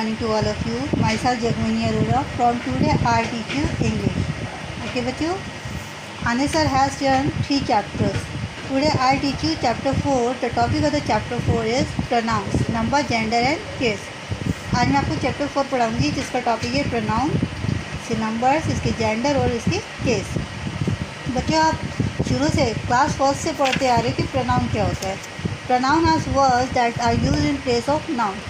morning to all of you. Myself Jagmani Arora from today I teach you English. Okay बच्चों, Anis sir has done 3 chapters. Today I teach you chapter 4. The topic of the chapter 4 is pronouns, number, gender and case. आज मैं आपको chapter 4 पढ़ाऊँगी जिसका topic है pronoun, इसके numbers, इसके gender और इसके केस. बच्चों आप शुरू से क्लास फर्स्ट से पढ़ते आ रहे हो कि प्रोनाउन क्या होता है. Pronoun are words that are use in place of noun.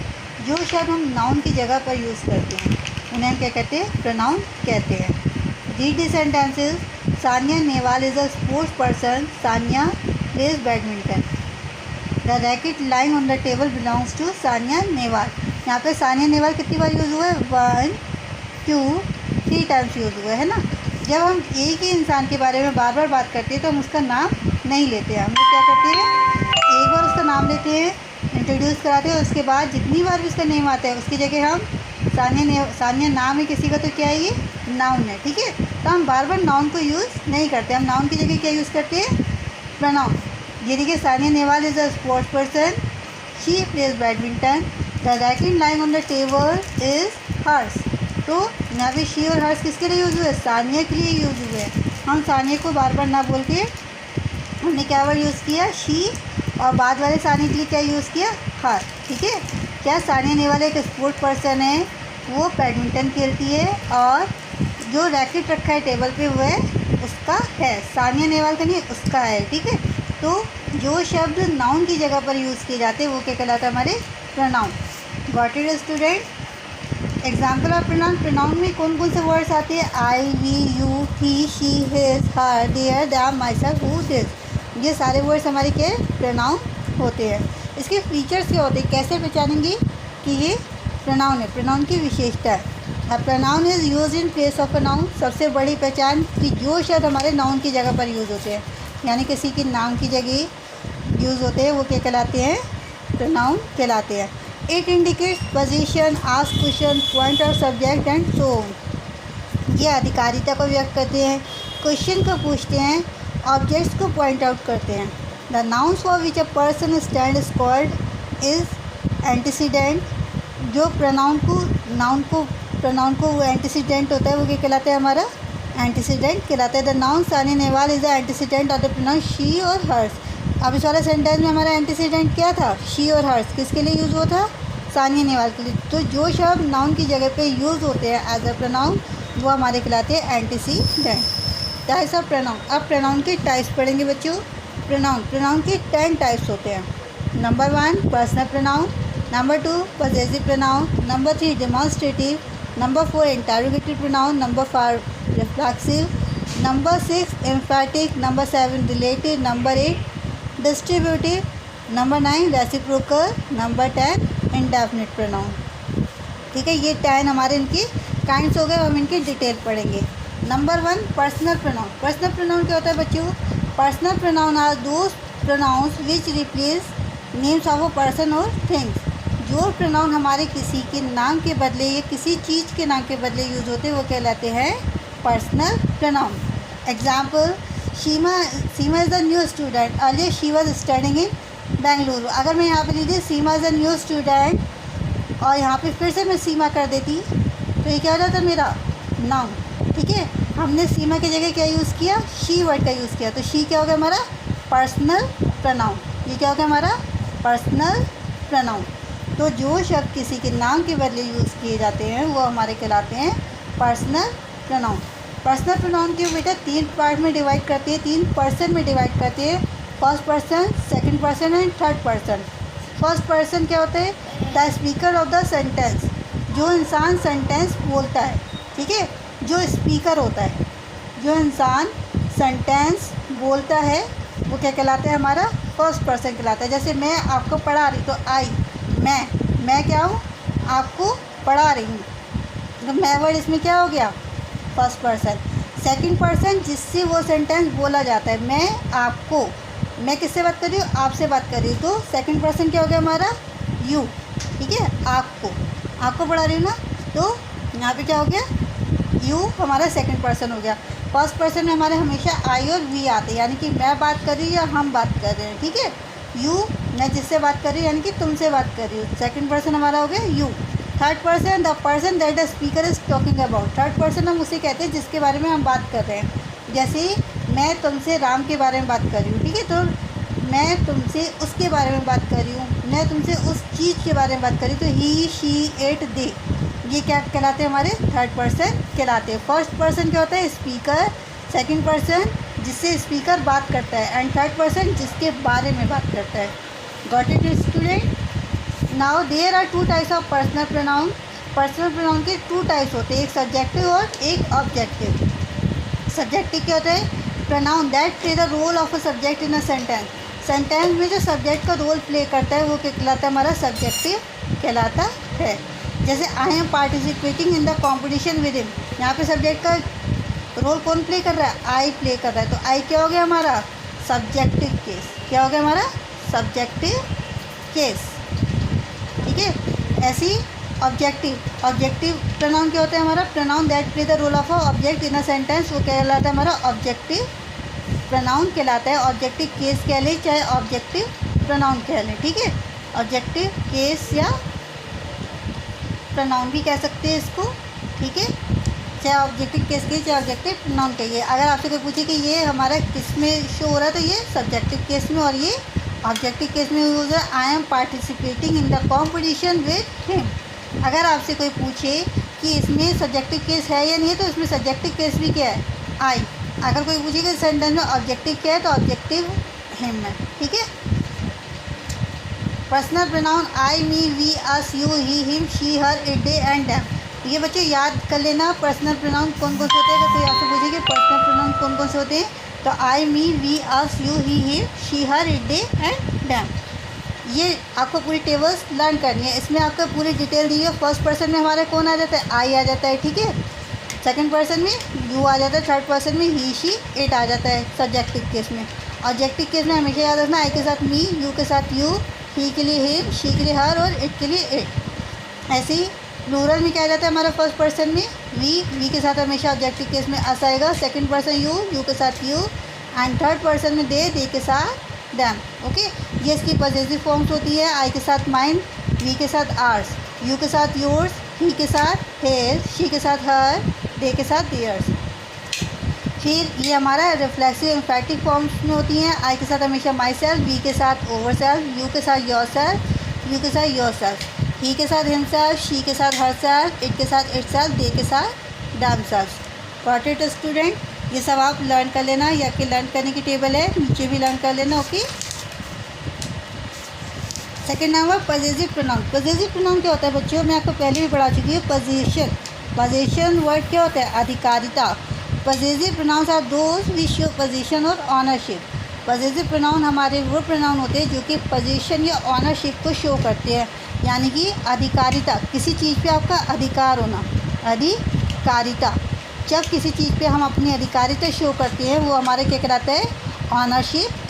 जो शब्द हम नाउन की जगह पर यूज़ करते हैं उन्हें हम क्या कहते हैं, प्रोनाउन कहते हैं. Read the sentences. Sania Nehwal is a sports person. Sania plays badminton. The racket lying on the table belongs to Sania Nehwal. यहाँ पे सानिया नेहवाल कितनी बार यूज़ हुआ है, 1 2 3 टाइम्स यूज़ हुआ है ना. जब हम एक ही इंसान के बारे में बार बार बात करते हैं तो हम उसका नाम नहीं लेते हैं. हम लोग क्या करते हैं, एक बार उसका नाम लेते हैं, इंट्रोड्यूस कराते हैं, उसके बाद जितनी बार भी उसका नेम आता है उसकी जगह हम सानिया नाम है किसी का तो क्या है, ये नाउन है. ठीक है, तो हम बार बार नाउन को यूज़ नहीं करते. हम नाउन की जगह क्या यूज़ करते हैं, प्रोनाउन. ये देखिए, Sania Nehwal is a sports person. She plays badminton. The racket lying on the table is hers. तो यहाँ पे शी और हर्स किसके लिए यूज़ हुए, सानिया के लिए यूज़ हुए. हम सानिया को बार बार ना बोल के हमने क्या वर्ड यूज़ किया, शी, और बाद वाले सानिया के लिए क्या यूज़ किया, हर. ठीक है, क्या सानिया नेहवाल एक स्पोर्ट पर्सन है, वो बैडमिंटन खेलती है, और जो रैकेट रखा है टेबल पे वो है उसका है, सानिया नेहवाल का नहीं, उसका है. ठीक है, तो जो शब्द नाउन की जगह पर यूज़ किए जाते हैं वो क्या कहलाता है, हमारे pronoun. Got it student. Example of pronoun. Pronoun में कौन कौन से वर्ड्स आते हैं, I, we, you, he, she, his, her, their, them, myself, who, this. ये सारे वर्ड्स हमारे क्या प्रोनाउन होते हैं. इसके फीचर्स क्या होते हैं, कैसे पहचानेंगे कि ये प्रोनाउन है. प्रोनाउन की विशेषता है, a pronoun is use in place of a noun. सबसे बड़ी पहचान कि जो शब्द हमारे नाउन की जगह पर यूज़ होते हैं, यानी किसी के नाम की जगह यूज़ होते हैं, वो क्या कहलाते हैं, प्रोनाउन कहलाते हैं. It indicates position, ask question, point of subject and so. ये अधिकारिता को व्यक्त करते हैं, क्वेश्चन को पूछते हैं, ऑब्जेक्ट्स को पॉइंट आउट करते हैं. The nouns for which a person stand is called is antecedent. जो प्रोनाउन को वो एंटीसीडेंट होता है वो क्या कहलाता है, हमारा एंटीसीडेंट कहलाता है. The noun Sania Nehwal is the antecedent of the pronoun she और हर्स. अब इस वाले सेंटेंस में हमारा एंटीसीडेंट क्या था, शी और हर्स. किसके लिए यूज़ हुआ था, सानिया नेहवाल के लिए. तो जो शब्द नाउन की जगह पे यूज़ होते हैं एज अ प्रोनाउन वो हमारे कहलाते हैं एंटीसीडेंट. Types of pronoun. अब प्रोनाउन के टाइप्स पढ़ेंगे बच्चों. प्रोनाउन के 10 टाइप्स होते हैं. Number 1 personal pronoun. Number 2 possessive pronoun. Number 3 demonstrative. Number 4 interrogative pronoun. Number 5 reflexive. Number 6 emphatic. Number 7 relative. Number 8 distributive. Number 9 reciprocal. Number 10 indefinite pronoun. ठीक है, ये 10 हमारे इनकी काइंड्स हो गए. हम इनकी डिटेल पढ़ेंगे. Number 1 personal pronoun. Personal pronoun क्या होता है बच्चों, personal pronoun are those pronouns which replace names of a person और थिंग्स. जो प्रोनाउन हमारे किसी के नाम के बदले या किसी चीज़ के नाम के बदले यूज़ होते हैं वो कहलाते हैं personal pronoun. Example, Seema is the new student. Earlier she was studying in Bengaluru. अगर मैं यहाँ पे लीजिए सीमा इज़ द न्यू स्टूडेंट और यहाँ पे फिर से मैं सीमा कर देती तो ये क्या हो जाता मेरा नाउन. ठीक है, हमने सीमा की जगह क्या यूज़ किया, शी वर्ड का यूज़ किया, तो शी क्या हो गया हमारा पर्सनल प्रोनाउन. ये क्या हो गया हमारा पर्सनल प्रोनाउन. तो जो शब्द किसी के नाम के बदले यूज़ किए जाते हैं वो हमारे कहलाते हैं पर्सनल प्रोनाउन. पर्सनल प्रोनाउन के बेटा 3 पार्ट में डिवाइड करते हैं, 3 पर्सन में डिवाइड करते हैं. First person, second person and third person. First person क्या होता है, the speaker of the sentence. जो इंसान सेंटेंस बोलता है. ठीक है, जो स्पीकर होता है, जो इंसान सेंटेंस बोलता है वो क्या कहलाता है, हमारा फर्स्ट पर्सन कहलाता है. जैसे मैं आपको पढ़ा रही तो आई, मैं क्या हूँ, आपको पढ़ा रही हूँ, तो मैं वर्ड इसमें क्या हो गया, फर्स्ट पर्सन. सेकंड पर्सन जिससे वो सेंटेंस बोला जाता है, मैं किससे बात कर रही हूँ, आपसे बात कर रही हूँ, तो सेकंड पर्सन क्या हो गया हमारा, यू. ठीक है, आपको पढ़ा रही हूँ ना, तो यहाँ पे क्या हो गया, यू हमारा सेकंड पर्सन हो गया. फर्स्ट पर्सन में हमारे हमेशा आई और वी आते हैं, यानी कि मैं बात कर रही हूँ या हम बात कर रहे हैं. ठीक है, यू मैं जिससे बात कर रही हूँ यानी कि तुमसे बात कर रही हूँ, सेकंड पर्सन हमारा हो गया you. Third person the person that the speaker is talking about. Third person हम उसे कहते हैं जिसके बारे में हम बात कर रहे हैं। जैसे मैं तुमसे राम के बारे में बात कर रही हूँ, ठीक है, तो मैं तुमसे उसके बारे में बात कर रही हूँ, मैं तुमसे उस चीज़ के बारे में बात कर रही हूँ, तो ही शी इट दे, ये क्या कहलाते हैं, हमारे थर्ड पर्सन कहलाते हैं। फर्स्ट पर्सन क्या होता है, स्पीकर। सेकंड पर्सन जिससे स्पीकर बात करता है, एंड थर्ड पर्सन जिसके बारे में बात करता है। Got it student? Now there are two types of personal pronoun. Personal pronoun के टू टाइप्स होते हैं, एक सब्जेक्टिव और एक ऑब्जेक्टिव। सब्जेक्टिव क्या होता है, pronoun that play the role of a subject in a sentence. Sentence में जो सब्जेक्ट का रोल प्ले करता है वो क्या कहलाता है, हमारा सब्जेक्टिव कहलाता है। जैसे I am participating in the competition with him, यहाँ पे सब्जेक्ट का रोल कौन प्ले कर रहा है, आई प्ले कर रहा है, तो आई क्या हो गया हमारा, सब्जेक्टिव केस। क्या हो गया हमारा, सब्जेक्टिव केस, ठीक है। ऐसी ऑब्जेक्टिव प्रोनाउन क्या होता है हमारा, pronoun that play the role of a object in a sentence, वो कहलाता है हमारा ऑब्जेक्टिव प्रोनाउन कहलाता है। ऑब्जेक्टिव केस कह लें चाहे ऑब्जेक्टिव प्रोनाउन कह लें, ठीक है। ऑब्जेक्टिव केस या प्रोनाउन भी कह सकते हैं इसको, ठीक है, चाहे ऑब्जेक्टिव केस कहिए चाहे ऑब्जेक्टिव प्रोनाउन कहिए। अगर आपसे कोई पूछे कि ये हमारा किस में शो हो रहा है, तो ये सब्जेक्टिव केस में और ये ऑब्जेक्टिव केस में यूज़ है। I am participating in the competition with him. अगर आपसे कोई पूछे कि इसमें सब्जेक्टिव केस है या नहीं है, तो इसमें सब्जेक्टिव केस भी क्या है, आई। अगर कोई पूछेगा सेंटेंस में ऑब्जेक्टिव क्या है, तो ऑब्जेक्टिव हिम है, ठीक है। Personal pronoun I, me, we, us, you, he, him, she, her, it, they and them. ये बच्चों याद कर लेना पर्सनल प्रोनाउन कौन कौन से होते हैं। अगर कोई आपसे पूछे कि पर्सनल प्रोनाउन कौन कौन से होते हैं, तो I, me, we, us, you, he, him, she, her, it, they and them. ये आपको पूरी टेबल्स लर्न करनी है, इसमें आपको पूरी डिटेल दी है। फर्स्ट पर्सन में हमारे कौन आ जाता है, आई आ जाता है, ठीक है। सेकंड पर्सन में यू आ जाता है, थर्ड पर्सन में ही, शी, इट आ जाता है सब्जेक्टिव केस में। ऑब्जेक्टिव केस में हमेशा याद रखना, आई के साथ मी, यू के साथ यू, ही के लिए हिम, शी के लिए हर और इट के लिए इट। ऐसे ही प्लूरल में क्या आ जाता है हमारा, फर्स्ट पर्सन में वी के साथ हमेशा ऑब्जेक्टिव केस में अस आएगा। सेकंड पर्सन यू के साथ यू, एंड थर्ड पर्सन में दे के साथ दैम, ओके। ये इसकी पॉजिटिव फॉर्म्स होती है, आई के साथ माइन, वी के साथ आर्स, यू के साथ योर्स, ही के साथ हेयर, शी के साथ हर, दे के साथ देयर्स। फिर ये हमारा रिफ्लेक्सिव एम्फैटिक फॉर्म्स में होती हैं, आई के साथ हमेशा माई सेल्फ, वी के साथ ओवर सेल्फ, यू के साथ योर सेल्फ, यू के साथ योर सेल्फ, ही के साथ हिमसेल्फ, शी के साथ हर सेल्फ, इट के साथ इट सेल्फ, दे के साथ dam self. Got it student? ये सब आप लर्न कर लेना, या कि लर्न करने की टेबल है, नीचे भी लर्न कर लेना, okay. Second number positive pronoun. Positive pronoun क्या होता है बच्चों, मैं आपको पहले भी पढ़ा चुकी हूँ। पोजीशन वर्ड क्या होता है, अधिकारिता। Positive pronouns are those which show position और ऑनरशिप। पॉजिटिव प्रोनाउन हमारे वो प्रोनाउन होते हैं जो कि पोजीशन या ऑनरशिप को शो करते हैं, यानी कि अधिकारिता, किसी चीज़ पे आपका अधिकार होना, अधिकारिता। जब किसी चीज़ पे हम अपनी अधिकारिता शो करते हैं, वो हमारे क्या कहलाता है, ऑनरशिप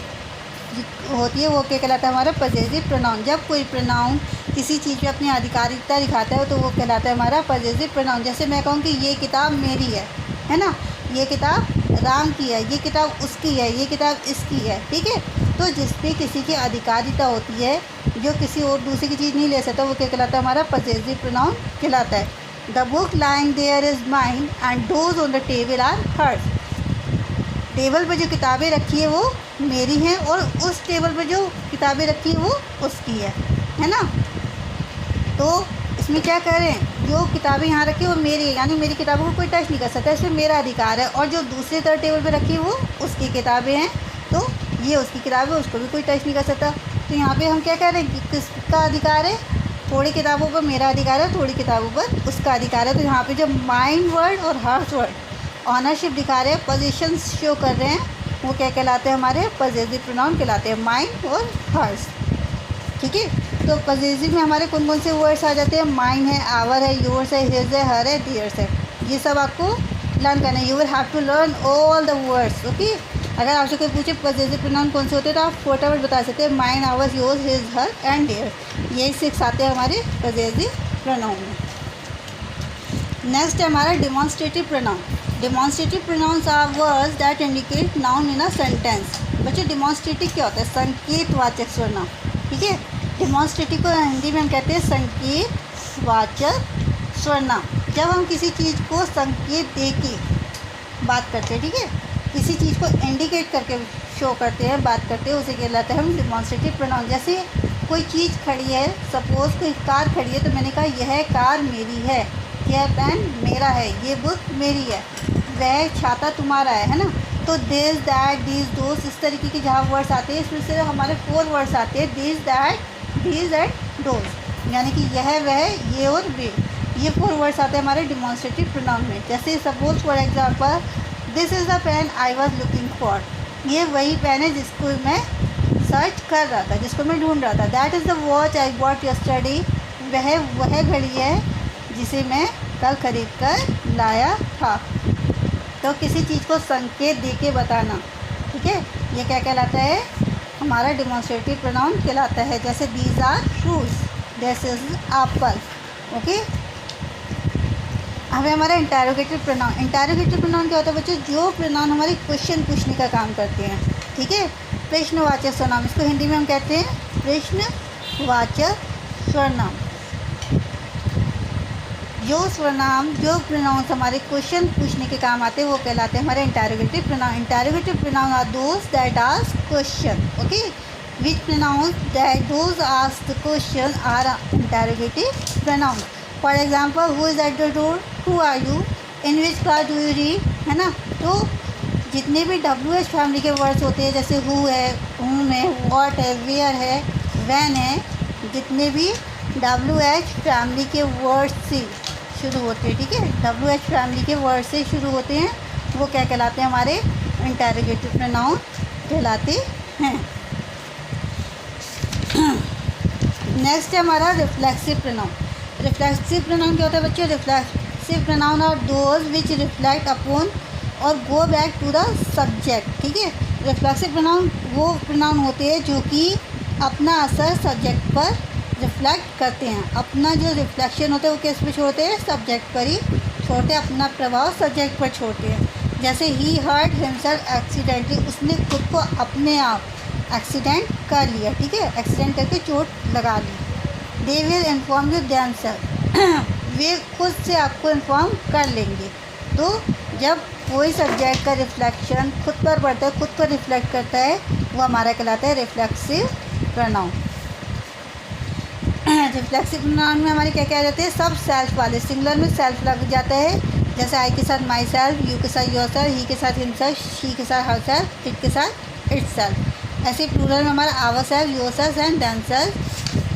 होती है, वो क्या कहलाता है हमारा पॉजिटिव प्रोनाउन। जब कोई प्रोनाउन किसी चीज़ पे अपनी अधिकारिता दिखाता है, तो वो कहलाता है हमारा पॉजिटिव प्रोनाउन। जैसे मैं कहूँ कि ये किताब मेरी है ना, ये किताब राम की है, ये किताब उसकी है, ये किताब इसकी है, ठीक है। तो जिस पे किसी की अधिकारिता होती है, जो किसी और दूसरी की चीज़ नहीं ले सकता, वो क्या कहलाता है हमारा पॉजिटिव प्रोनाउन कहलाता है। The book lying there is mine and those on the table are hers. Table पर जो किताबें रखी है वो मेरी हैं, और उस टेबल पर जो किताबें रखी है वो उसकी है ना। तो इसमें क्या करें, जो किताबें यहाँ रखी है वो मेरी है, यानी मेरी किताबों को कोई टच नहीं कर सकता, इसमें मेरा अधिकार है। और जो दूसरे तरह टेबल पर रखी है वो उसकी किताबें हैं, तो ये उसकी किताब है, उसको भी कोई टच नहीं कर सकता। तो यहाँ पे हम क्या कह रहे हैं कि किसका अधिकार है, थोड़ी किताबों पर मेरा अधिकार है, थोड़ी किताबों पर उसका अधिकार है। तो यहाँ पे जो माइन वर्ड और हर्स वर्ड ऑनरशिप दिखा रहे हैं, पोजीशन शो कर रहे हैं, वो क्या कहलाते हैं हमारे पॉजिटिव प्रोनाउन कहलाते हैं, माइन और हर्स, ठीक है। तो पॉजिटिव में हमारे कौन कौन से वर्ड्स आ जाते हैं, माइन है, आवर है, योर्स है, हिज है, हर है, डियर्स है। ये सब आपको लर्न करना है, you will have to learn all the words, okay. अगर आपसे कोई पूछे पॉजिटिव प्रोनाउन कौन से होते हैं, तो आप फटाफट बता सकते हैं, mine, ours, yours, his, her and theirs. यही सिक्स आते हैं हमारे पॉजिटिव प्रोनाउन में। नेक्स्ट है हमारा demonstrative pronoun. Demonstrative pronouns are words that indicate noun in a sentence. बच्चों डिमॉन्स्ट्रेटिव क्या होता है, संकेतवाचक सर्वनाम, ठीक है। डिमॉन्स्ट्रेटिव को हिंदी में हम कहते हैं संकेत विशेषवाचक सर्वनाम। जब हम किसी चीज़ को संकेत दे के बात करते हैं, ठीक है, किसी चीज़ को इंडिकेट करके शो करते हैं, बात करते हैं, उसे कहलाता है हम डिमॉन्स्ट्रेटिव प्रोनाउन। जैसे कोई चीज़ खड़ी है, सपोज़ कोई कार खड़ी है, तो मैंने कहा यह कार मेरी है, यह पेन मेरा है, ये बुक मेरी है, वह छाता तुम्हारा है ना। तो दिस दैट दीज दोस्त, इस तरीके के जहाँ वर्ड्स आते हैं, इसमें से हमारे 4 वर्ड्स आते हैं, दिस दैट दीज एंड दोस्त, यानी कि यह वह, ये और वे, ये 4 वर्ड्स आते हैं हमारे डिमॉन्स्ट्रेटिव प्रोनाउन में। जैसे suppose for example, this is the pen I was looking for, ये वही पेन है जिसको मैं सर्च कर रहा था, जिसको मैं ढूंढ रहा था। That is the watch I bought yesterday, वह घड़ी है जिसे मैं कल खरीद कर लाया था। तो किसी चीज़ को संकेत दे के बताना, ठीक है, ये क्या कहलाता है, हमारा डिमॉन्स्ट्रेटिव प्रोनाउन कहलाता है। जैसे these are shoes, this is apple, okay. हमें हमारा इंटरोगेटिव प्रोनाउन, इंटरोगेटिव प्रोनाउन क्या होता है बच्चों, जो प्रोनाउन हमारी क्वेश्चन पूछने का काम करते हैं, ठीक है। प्रश्नवाचक सर्वनाम, इसको हिंदी में हम कहते हैं प्रश्नवाचक सर्वनाम। जो सर्वनाम, जो प्रोनाउंस हमारे क्वेश्चन पूछने के काम आते हैं, वो कहलाते हैं हमारे interrogative pronoun. Interrogative pronoun are those that ask question, okay, which pronouns that those ask the question are interrogative pronoun. For example, who is at the door, who are you, in which class do you read, है ना। तो जितने भी WH family के words होते हैं, जैसे who है, whom है, व्हाट है, वेयर है, व्हेन है, जितने भी WH फैमिली के वर्ड्स से शुरू होते हैं, ठीक है, WH फैमिली के वर्ड से शुरू होते हैं, वो क्या कहलाते हैं, हमारे इंटरोगेटिव प्रोनाउन कहलाते हैं। नेक्स्ट है हमारा रिफ्लेक्सिव प्रोनाउन। रिफ्लेक्सिव प्रोनाउन क्या होता है बच्चों, reflexive pronoun are those which reflect upon और go back to the subject, ठीक है। रिफ्लेक्सिव प्रोनाउन वो प्रोनाउन होते हैं जो कि अपना असर सब्जेक्ट पर रिफ्लेक्ट करते हैं। अपना जो रिफ्लेक्शन होता है वो किस पे छोड़ते हैं, सब्जेक्ट पर ही छोड़ते हैं, अपना प्रभाव सब्जेक्ट पर छोड़ते हैं। जैसे ही हर्ट हिमसेल्फ एक्सीडेंटली, उसने खुद को अपने आप एक्सीडेंट कर लिया, ठीक है, एक्सीडेंट करके चोट लगा ली। They will inform you themselves, वे खुद से आपको इन्फॉर्म कर लेंगे। तो जब कोई सब्जेक्ट का रिफ्लेक्शन खुद पर पड़ता है, खुद को रिफ्लेक्ट करता है, वो हमारा कहलाता है रिफ्लेक्सिव प्रोनाउन। रिफ्लेक्सिव प्रोनाउन में हमारे क्या क्या आ जाते हैं, सब सेल्फ वाले, सिंगुलर में सेल्फ लग जाता है। जैसे आई के साथ माई सेल्फ, यू के साथ योर सेल्फ, ही के साथ हिमसेल्फ, शी के साथ हर सेल्फ, इट के साथ इट्स सेल्फ। ऐसे प्लूरल में हमारा our self, your self and them self,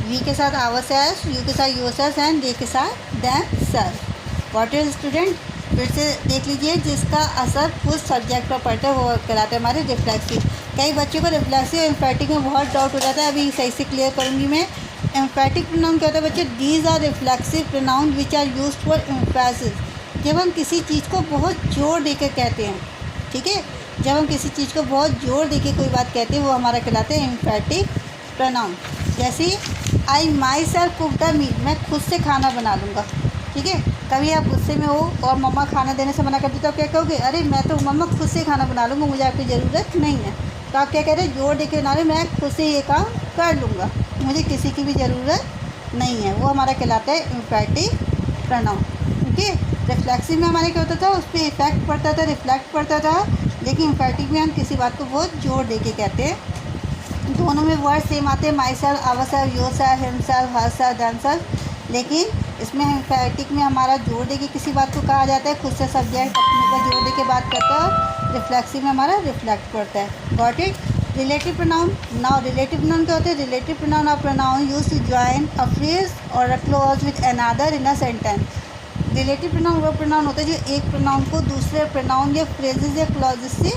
we के साथ आवर सेल्फ, यू के साथ योर सेल्फ एंड दे के साथ them self. What is student, फिर से देख लीजिए, जिसका असर खुद सब्जेक्ट पर पड़ता है वो कहलाते हैं हमारे रिफ्लेक्सिव। कई बच्चों को रिफ्लेक्सिव एम्फेटिक में बहुत डाउट हो जाता है, अभी सही से क्लियर करूँगी मैं। एम्फेटिक प्रोनाउन क्या होता है बच्चे, these are reflexive pronoun which are used for emphasis. जब हम किसी चीज़ को बहुत जोर देकर कहते हैं, ठीक है, जब हम किसी चीज़ को बहुत जोर देकर कोई बात कहते हैं, वो हमारा कहलाते हैं एम्फेटिक प्रोनाउन। जैसे I myself cook the meal, मैं खुद से खाना बना लूँगा, ठीक है। कभी आप गुस्से में हो और मम्मा खाना देने से मना कर दी तो आप क्या कहोगे, अरे मैं तो मम्मा खुद से खाना बना लूँगा, मुझे आपकी ज़रूरत नहीं है। तो आप क्या कह रहे हैं, जोर देके बना रहे, मैं खुद से ये काम कर लूँगा, मुझे किसी की भी ज़रूरत नहीं है, वो हमारा कहलाता है एम्फेटिक प्रोनाउन, ओके। रिफ्लेक्सिव में हमारे क्या होता था, उस पर इफेक्ट पड़ता था, रिफ्लेक्ट पड़ता था, लेकिन एम्फेटिक में हम किसी बात को बहुत जोर देके कहते हैं। दोनों में वर्ड सेम आते हैं, my self, our self, your self, him self, her self, them self, लेकिन इसमें एम्फेटिक में हमारा जोर दे के किसी बात को कहा जाता है, खुद से सब्जेक्ट अपने पर जोर दे के बात करता है। रिफ्लेक्सिव में हमारा रिफ्लेक्ट करता है। Got it. Relative pronoun, now relative pronoun क्या होते हैं, relative pronoun are pronoun used to join a phrase और a clause with another in a sentence. Relative pronoun वो प्रोनाउन होते हैं जो एक प्रोनाउन को दूसरे प्रोनाउन या फ्रेजेस या क्लॉजेस से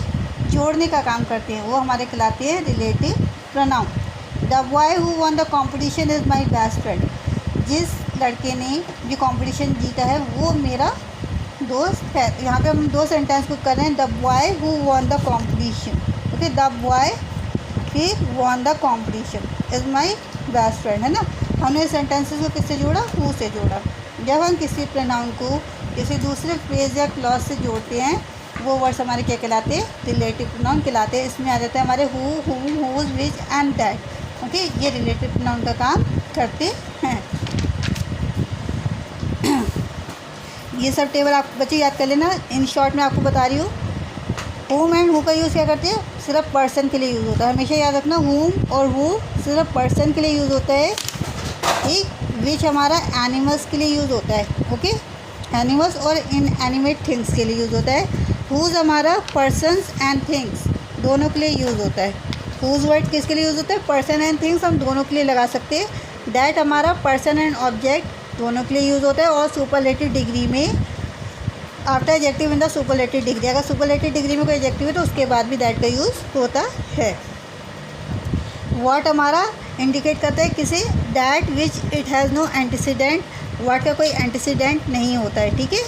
जोड़ने का काम करते हैं, वो हमारे कहलाते हैं relative pronoun. The boy who one the competition is my best friend, जिस लड़के ने जो कंपटीशन जीता है वो मेरा दोस्त है। यहाँ पे हम दो सेंटेंस को कर रहे हैं, the boy who won the competition, okay, the boy he won the competition is my best friend, है ना। हमने सेंटेंसेस को किससे जोड़ा, हु से जोड़ा। जब हम किसी प्रोनाउन को किसी दूसरे फ्रेज या क्लॉज से जोड़ते हैं, वो वर्ड्स हमारे क्या कहलाते हैं, रिलेटिव प्रोनाउन कहलाते हैं। इसमें आ जाता है हमारे who, whom, whose, which and that, okay, ये रिलेटिव प्रोनाउन का काम करते हैं। ये सब टेबल आप बच्चे याद कर लेना। इन शॉर्ट में आपको बता रही हूँ। whom एंड who का यूज़ क्या करते हैं, सिर्फ पर्सन के लिए यूज़ होता है। हमेशा याद रखना whom और who सिर्फ पर्सन के लिए यूज़ होता है। एक विच हमारा एनिमल्स के लिए यूज़ होता है, ओके, एनिमल्स और इनएनिमेट थिंग्स के लिए यूज़ होता है। whose हमारा पर्सनस एंड थिंग्स दोनों के लिए यूज़ होता है। whose वर्ड किसके लिए यूज़ होता है, पर्सन एंड थिंग्स हम दोनों के लिए लगा सकते हैं। दैट हमारा पर्सन एंड ऑब्जेक्ट दोनों के लिए यूज़ होता है। और सुपरलेटिव डिग्री में after adjective in the superlative degree, अगर सुपरलेटिव डिग्री में कोई एडजेक्टिव है तो उसके बाद भी दैट का यूज़ होता है। व्हाट हमारा इंडिकेट करता है किसे, that which it has no antecedent, what का कोई एंटीसीडेंट नहीं होता है, ठीक है।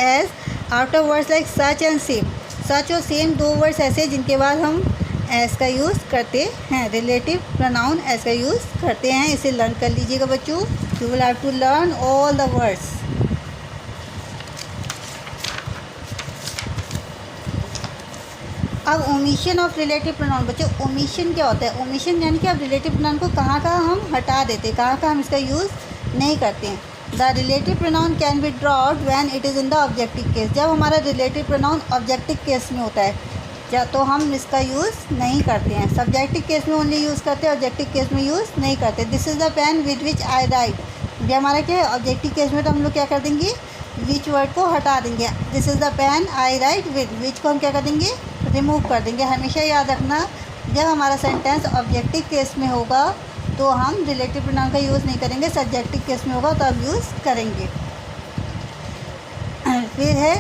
As after words like such and same, such और सेम दो वर्ड्स ऐसे जिनके बाद हम एज का यूज़ करते हैं। रिलेटिव प्रोनाउन एज का यूज़ करते हैं। इसे लर्न कर लीजिएगा बच्चों। You will have to learn all the words. अब ओमिशन ऑफ रिलेटिव प्रोनाउन, बच्चों ओमिशन क्या होता है, ओमिशन यानी कि अब रिलेटिव प्रोनाउन को कहाँ हम हटा देते हैं, कहाँ हम इसका यूज़ नहीं करते हैं। The relative pronoun can be dropped when it is in the objective case, जब हमारा रिलेटिव प्रोनाउन ऑब्जेक्टिव केस में होता है या तो हम इसका यूज़ नहीं करते हैं। सब्जेक्टिव केस में ओनली यूज़ करते हैं, ऑब्जेक्टिव केस में यूज़ नहीं करते। This is the pen with which I write, ये हमारा क्या है ऑब्जेक्टिव केस में, तो हम लोग क्या कर देंगे, विच वर्ड को हटा देंगे। This is the pen I write with, which को हम क्या कर देंगे, रिमूव कर देंगे। हमेशा याद रखना जब हमारा सेंटेंस ऑब्जेक्टिव केस में होगा तो हम रिलेटिव प्रोनाउन का यूज़ नहीं करेंगे, सब्जेक्टिव केस में होगा तो अब यूज़ करेंगे। फिर है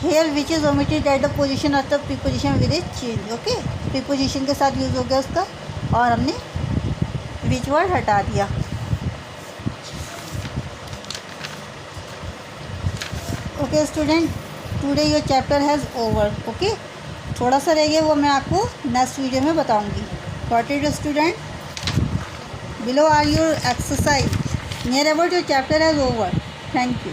here which is omitted at the position of the preposition with is change, okay, preposition के साथ यूज़ हो गया उसका और हमने विच वर्ड हटा दिया। Okay student, today your chapter has over, okay, थोड़ा सा रह गया वो मैं आपको नेक्स्ट वीडियो में बताऊंगी। Got it student, below are your exercise, near about your chapter has over. Thank you.